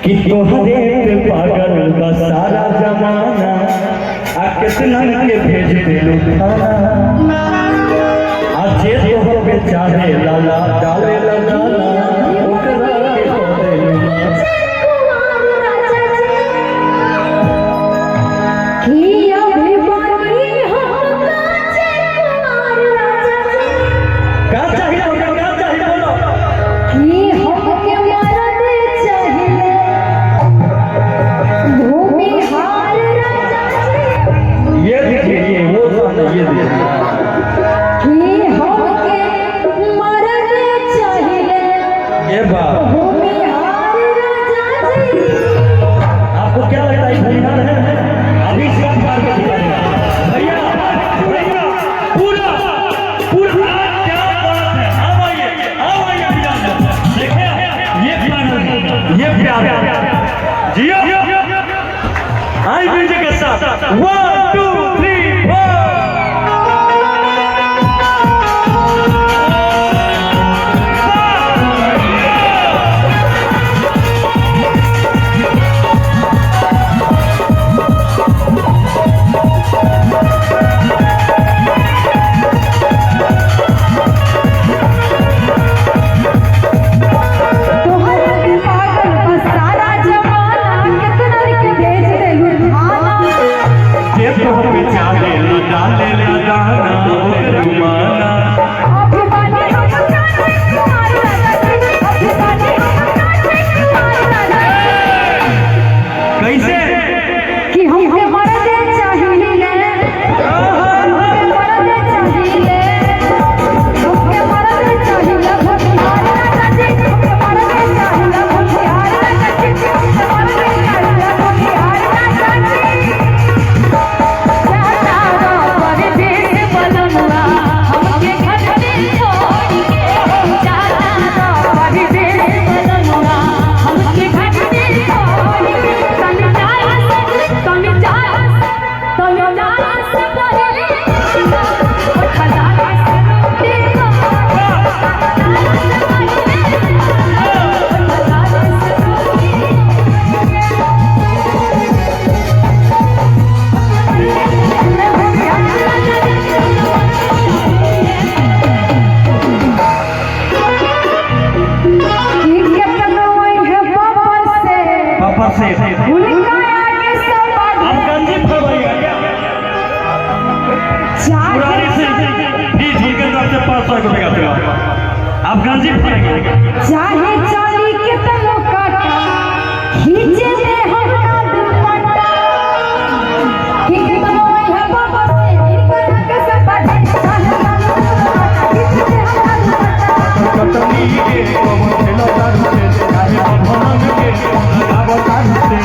कि तोहरे पे पागल बा सारा जमाना आ कितना के भेज दे लुटाना आ जे तोहर पे चाहे लाला डाले लगाना ओकरा के होते आपको क्या लगता है भूमिहार है? अभी से मार के दिखाएगा भैया भैया पूरा पूरा क्या बात है। आओ आइए देखें ये प्यार जियो आई म्यूजिक के साथ 1 2 3 4 अफगान जी चाहे चाली के तलो काटा खींचे दे हमरा दुपट्टा कि तनो है बाबा से इनकर के सब बाटे चाहे खींचे दे हमरा दुपट्टा कतनी के कोम खेलो दारू से चाहे भवन के लगावो दारू से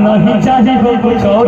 नहीं चाहिए हो कुछ और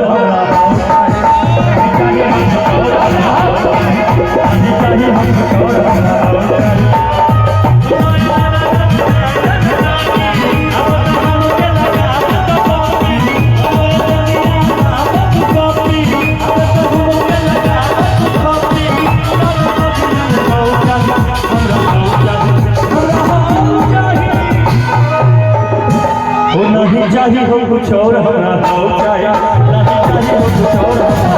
नहीं चाहिए हो कुछ और हमरा चाहिए नहीं चाहिए हो कुछ और